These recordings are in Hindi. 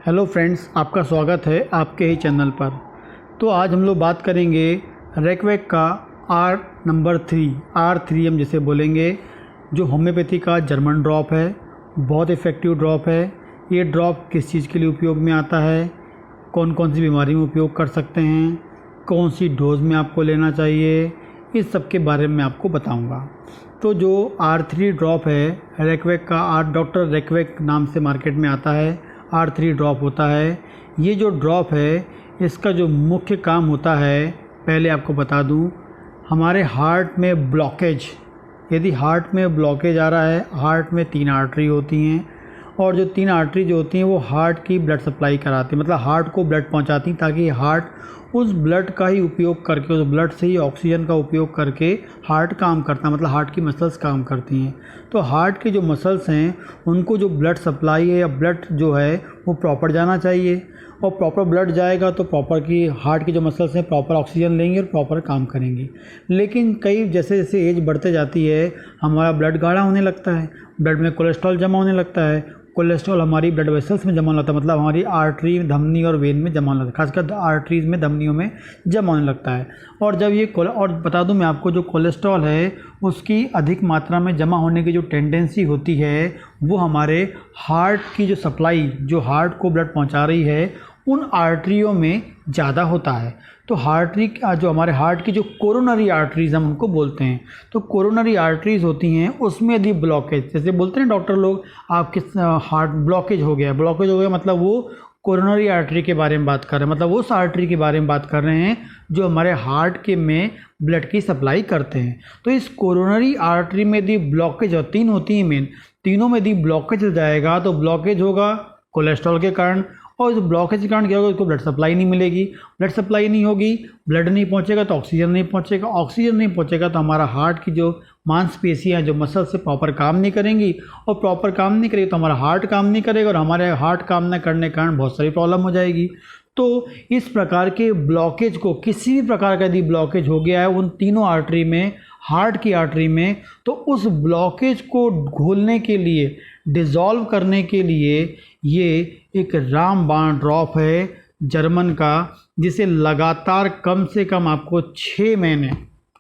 हेलो फ्रेंड्स, आपका स्वागत है आपके ही चैनल पर। तो आज हम लोग बात करेंगे रेकवेक का R3 हम जिसे बोलेंगे, जो होम्योपैथी का जर्मन ड्रॉप है। बहुत इफ़ेक्टिव ड्रॉप है। ये ड्रॉप किस चीज़ के लिए उपयोग में आता है, कौन कौन सी बीमारी में उपयोग कर सकते हैं, कौन सी डोज में आपको लेना चाहिए, इस सब के बारे में आपको बताऊंगा। तो जो R3 ड्रॉप है रेकवेक का, डॉक्टर रेकवेक नाम से मार्केट में आता है, R3 ड्रॉप होता है। ये जो ड्रॉप है इसका जो मुख्य काम होता है, पहले आपको बता दूं, हमारे हार्ट में ब्लॉकेज, यदि हार्ट में ब्लॉकेज आ रहा है, हार्ट में 3 आर्टरी होती हैं और जो 3 आर्टरी जो होती हैं वो हार्ट की ब्लड सप्लाई कराती हैं, मतलब हार्ट को ब्लड पहुंचाती हैं, ताकि हार्ट उस ब्लड का ही उपयोग करके, उस ब्लड से ही ऑक्सीजन का उपयोग करके हार्ट काम करता है, मतलब हार्ट की मसल्स काम करती हैं। तो हार्ट के जो मसल्स हैं उनको जो ब्लड सप्लाई है या ब्लड जो है वो प्रॉपर जाना चाहिए, और प्रॉपर ब्लड जाएगा तो प्रॉपर की हार्ट की जो मसल्स हैं प्रॉपर ऑक्सीजन लेंगे और प्रॉपर काम करेंगी। लेकिन कई जैसे जैसे एज बढ़ते जाती है हमारा ब्लड गाढ़ा होने लगता है, ब्लड में कोलेस्ट्रॉल जमा होने लगता है, कोलेस्ट्रॉल हमारी ब्लड वेसल्स में जमा होता है, मतलब हमारी आर्टरी, धमनी और वेन में जमा होता है, खासकर आर्टरीज में, धमनियों में जमा होने लगता है। और जब ये और बता दूं मैं आपको, जो कोलेस्ट्रॉल है उसकी अधिक मात्रा में जमा होने की जो टेंडेंसी होती है वो हमारे हार्ट की जो सप्लाई, जो हार्ट को ब्लड पहुंचा रही है, उन आर्टरियों में ज़्यादा होता है। तो जो हमारे हार्ट की जो कोरोनरी आर्टरीज हम उनको बोलते हैं, तो कोरोनरी आर्टरीज होती हैं, उसमें यदि ब्लॉकेज, जैसे बोलते हैं डॉक्टर लोग, आपके हार्ट ब्लॉकेज हो गया, मतलब वो कोरोनरी आर्टरी के बारे में बात कर रहे हैं, मतलब उस आर्टरी के बारे में बात कर रहे हैं जो हमारे हार्ट के में ब्लड की सप्लाई करते हैं। तो इस कोरोनरी आर्टरी में यदि ब्लॉकेज, और 3 होती हैं मेन, तीनों में यदि ब्लॉकेज हो जाएगा तो ब्लॉकेज होगा कोलेस्ट्रॉल के कारण, और इस ब्लॉकेज के कारण क्या होगा, उसको ब्लड सप्लाई नहीं मिलेगी, ब्लड सप्लाई नहीं होगी, ब्लड नहीं पहुंचेगा तो ऑक्सीजन नहीं पहुंचेगा, ऑक्सीजन नहीं पहुंचेगा तो हमारा हार्ट की जो मांसपेशियां, जो मसल से प्रॉपर काम नहीं करेंगी, और प्रॉपर काम नहीं करेगी तो हमारा हार्ट काम नहीं करेगा, और हमारे हार्ट काम न करने के कारण बहुत सारी प्रॉब्लम हो जाएगी। तो इस प्रकार के ब्लॉकेज को, किसी भी प्रकार का यदि ब्लॉकेज हो गया है उन तीनों आर्टरी में, हार्ट की आर्टरी में, तो उस ब्लॉकेज को घोलने के लिए, डिसॉल्व करने के लिए ये एक रामबाण ड्रॉप है जर्मन का, जिसे लगातार कम से कम आपको 6 महीने,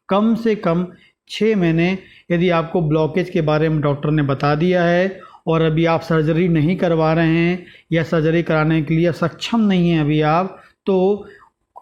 कम से कम 6 महीने, यदि आपको ब्लॉकेज के बारे में डॉक्टर ने बता दिया है और अभी आप सर्जरी नहीं करवा रहे हैं या सर्जरी कराने के लिए सक्षम नहीं हैं अभी आप, तो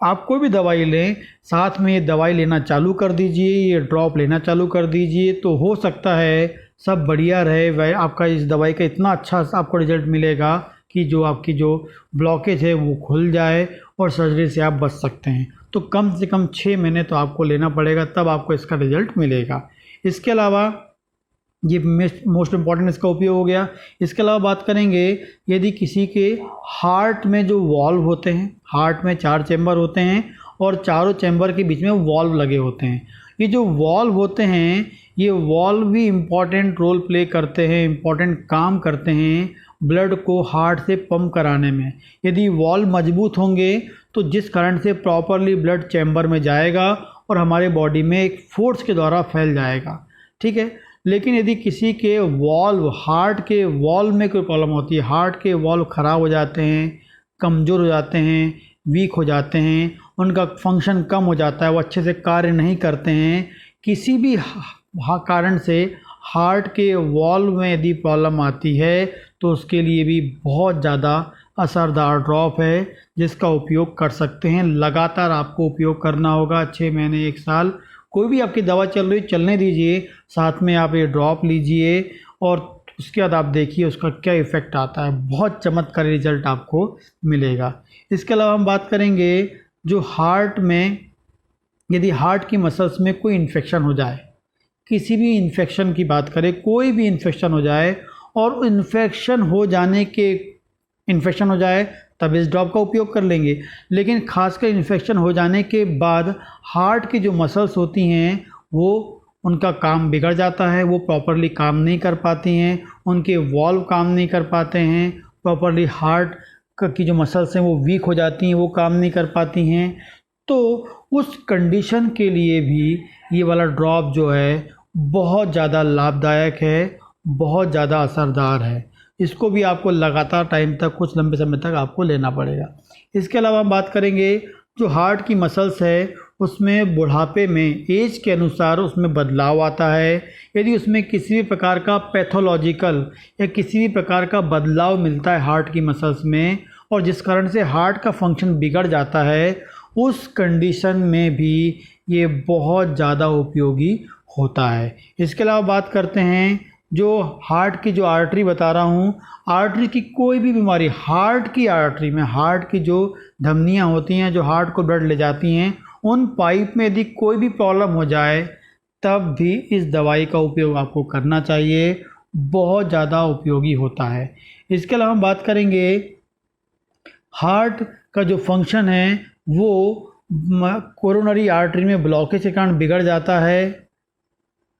आप कोई भी दवाई लें, साथ में ये दवाई लेना चालू कर दीजिए, ये ड्रॉप लेना चालू कर दीजिए, तो हो सकता है सब बढ़िया रहे। वह आपका इस दवाई का इतना अच्छा आपको रिजल्ट मिलेगा कि जो आपकी जो ब्लॉकेज है वो खुल जाए और सर्जरी से आप बच सकते हैं। तो कम से कम 6 महीने तो आपको लेना पड़ेगा, तब आपको इसका रिजल्ट मिलेगा। इसके अलावा ये मोस्ट इम्पॉर्टेंट इसका उपयोग हो गया। इसके अलावा बात करेंगे, यदि किसी के हार्ट में जो वॉल्व होते हैं, हार्ट में 4 चैम्बर होते हैं और चारों चैम्बर के बीच में वॉल्व लगे होते हैं, ये जो वॉल्व होते हैं ये वॉल्व भी इम्पॉर्टेंट रोल प्ले करते हैं, इम्पॉर्टेंट काम करते हैं ब्लड को हार्ट से पंप कराने में। यदि वॉल्व मजबूत होंगे तो जिस करंट से प्रॉपरली ब्लड चैम्बर में जाएगा और हमारे बॉडी में एक फोर्स के द्वारा फैल जाएगा, ठीक है। लेकिन यदि किसी के वॉल्व, हार्ट के वॉल्व में कोई प्रॉब्लम होती है, हार्ट के वॉल्व ख़राब हो जाते हैं, कमज़ोर हो जाते हैं, वीक हो जाते हैं, उनका फंक्शन कम हो जाता है, वो अच्छे से कार्य नहीं करते हैं, किसी भी कारण से हार्ट के वॉल्व में यदि प्रॉब्लम आती है तो उसके लिए भी बहुत ज़्यादा असरदार ड्रॉप है जिसका उपयोग कर सकते हैं। लगातार आपको उपयोग करना होगा, 6 महीने 1 साल, कोई भी आपकी दवा चल रही चलने दीजिए, साथ में आप ये ड्रॉप लीजिए और उसके बाद आप देखिए उसका क्या इफ़ेक्ट आता है। बहुत चमत्कारी रिजल्ट आपको मिलेगा। इसके अलावा हम बात करेंगे, जो हार्ट में, यदि हार्ट की मसल्स में कोई इन्फेक्शन हो जाए, किसी भी इन्फेक्शन की बात करें, कोई भी इन्फेक्शन हो जाए और इन्फेक्शन हो जाए तब इस ड्रॉप का उपयोग कर लेंगे। लेकिन खासकर इन्फेक्शन हो जाने के बाद हार्ट की जो मसल्स होती हैं वो, उनका काम बिगड़ जाता है, वो प्रॉपरली काम नहीं कर पाती हैं, उनके वॉल्व काम नहीं कर पाते हैं प्रॉपरली, हार्ट की जो मसल्स हैं वो वीक हो जाती हैं, वो काम नहीं कर पाती हैं। तो उस कंडीशन के लिए भी ये वाला ड्रॉप जो है बहुत ज़्यादा लाभदायक है, बहुत ज़्यादा असरदार है। इसको भी आपको लगातार टाइम तक, कुछ लंबे समय तक आपको लेना पड़ेगा। इसके अलावा हम बात करेंगे जो हार्ट की मसल्स है उसमें बुढ़ापे में एज के अनुसार उसमें बदलाव आता है। यदि उसमें किसी भी प्रकार का पैथोलॉजिकल या किसी भी प्रकार का बदलाव मिलता है हार्ट की मसल्स में और जिस कारण से हार्ट का फंक्शन बिगड़ जाता है, उस कंडीशन में भी ये बहुत ज़्यादा उपयोगी होता है। इसके अलावा बात करते हैं जो हार्ट की जो आर्टरी बता रहा हूँ, आर्टरी की कोई भी बीमारी, हार्ट की आर्टरी में हार्ट की जो धमनियाँ होती हैं जो हार्ट को ब्लड ले जाती हैं, उन पाइप में यदि कोई भी प्रॉब्लम हो जाए तब भी इस दवाई का उपयोग आपको करना चाहिए, बहुत ज़्यादा उपयोगी होता है। इसके अलावा हम बात करेंगे हार्ट का जो फंक्शन है वो कोरोनरी आर्टरी में ब्लॉकेज के कारण बिगड़ जाता है,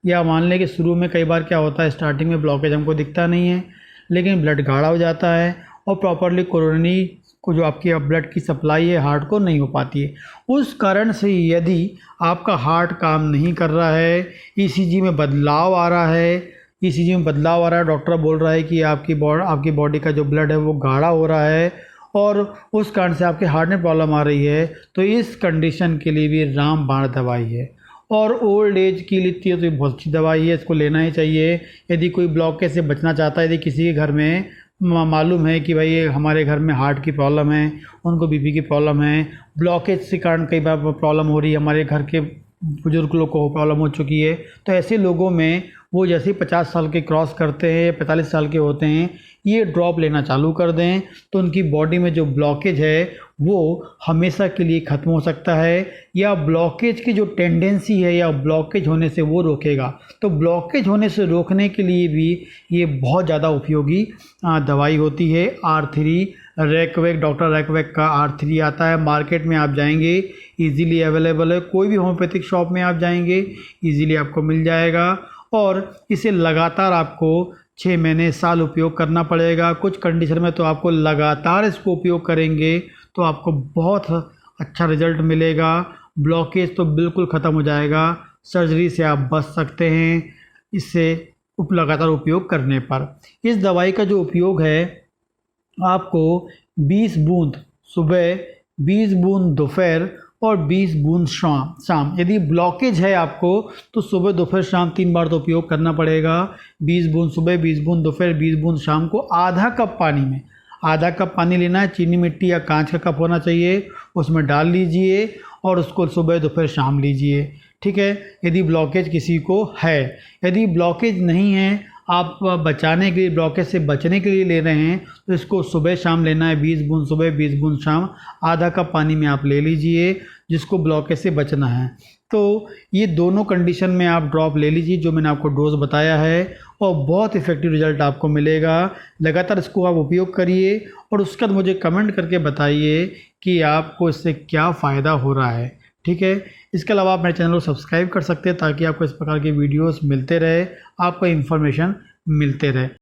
या मान लें कि शुरू में कई बार क्या होता है, स्टार्टिंग में ब्लॉकेज हमको दिखता नहीं है लेकिन ब्लड गाढ़ा हो जाता है और प्रॉपरली कोरोनरी को जो आपकी ब्लड की सप्लाई है हार्ट को नहीं हो पाती है। उस कारण से यदि आपका हार्ट काम नहीं कर रहा है, ईसीजी में बदलाव आ रहा है, डॉक्टर बोल रहा है कि आपकी बॉडी का जो ब्लड है वो गाढ़ा हो रहा है और उस कारण से आपके हार्ट में प्रॉब्लम आ रही है, तो इस कंडीशन के लिए भी रामबाण दवाई है। और ओल्ड एज की लिए तो ये बहुत अच्छी दवाई है, इसको लेना ही चाहिए। यदि कोई ब्लॉकेज से बचना चाहता है, यदि किसी के घर में मालूम है कि भाई हमारे घर में हार्ट की प्रॉब्लम है, उनको बीपी की प्रॉब्लम है, ब्लॉकेज के कारण कई बार प्रॉब्लम हो रही है, हमारे घर के बुजुर्ग लोग को प्रॉब्लम हो चुकी है, तो ऐसे लोगों में वो जैसे ही 50 साल के क्रॉस करते हैं, 45 साल के होते हैं, ये ड्रॉप लेना चालू कर दें तो उनकी बॉडी में जो ब्लॉकेज है वो हमेशा के लिए ख़त्म हो सकता है, या ब्लॉकेज की जो टेंडेंसी है या ब्लॉकेज होने से वो रोकेगा। तो ब्लॉकेज होने से रोकने के लिए भी ये बहुत ज़्यादा उपयोगी दवाई होती है। R3 रैकवेक, डॉक्टर रैकवेक का R3 आता है, मार्केट में आप जाएंगे इजीली अवेलेबल है, कोई भी होम्योपैथिक शॉप में आप जाएंगे इजीली आपको मिल जाएगा और इसे लगातार आपको 6 महीने साल उपयोग करना पड़ेगा। कुछ कंडीशन में तो आपको लगातार इसको उपयोग करेंगे तो आपको बहुत अच्छा रिजल्ट मिलेगा, ब्लॉकेज तो बिल्कुल ख़त्म हो जाएगा, सर्जरी से आप बच सकते हैं इससे लगातार उपयोग करने पर। इस दवाई का जो उपयोग है आपको 20 बूंद सुबह, 20 बूंद दोपहर और 20 बूंद शाम। यदि ब्लॉकेज है आपको तो सुबह दोपहर शाम 3 बार तो उपयोग करना पड़ेगा। 20 बूंद सुबह, 20 बूंद दोपहर, 20 बूंद शाम को आधा कप पानी में, आधा कप पानी लेना है, चीनी मिट्टी या कांच का कप होना चाहिए, उसमें डाल लीजिए और उसको सुबह दोपहर शाम लीजिए, ठीक है। यदि ब्लॉकेज किसी को है, यदि ब्लॉकेज नहीं है, आप बचाने के लिए, ब्लॉकेज से बचने के लिए ले रहे हैं तो इसको सुबह शाम लेना है, 20 बूंद सुबह 20 बूंद शाम, आधा कप पानी में आप ले लीजिए जिसको ब्लॉकेज से बचना है। तो ये दोनों कंडीशन में आप ड्रॉप ले लीजिए जो मैंने आपको डोज बताया है और बहुत इफेक्टिव रिजल्ट आपको मिलेगा। लगातार इसको आप उपयोग करिए और उसके बाद मुझे कमेंट करके बताइए कि आपको इससे क्या फ़ायदा हो रहा है, ठीक है। इसके अलावा आप मेरे चैनल को सब्सक्राइब कर सकते हैं ताकि आपको इस प्रकार की वीडियोस मिलते रहे, आपको इन्फॉर्मेशन मिलते रहे।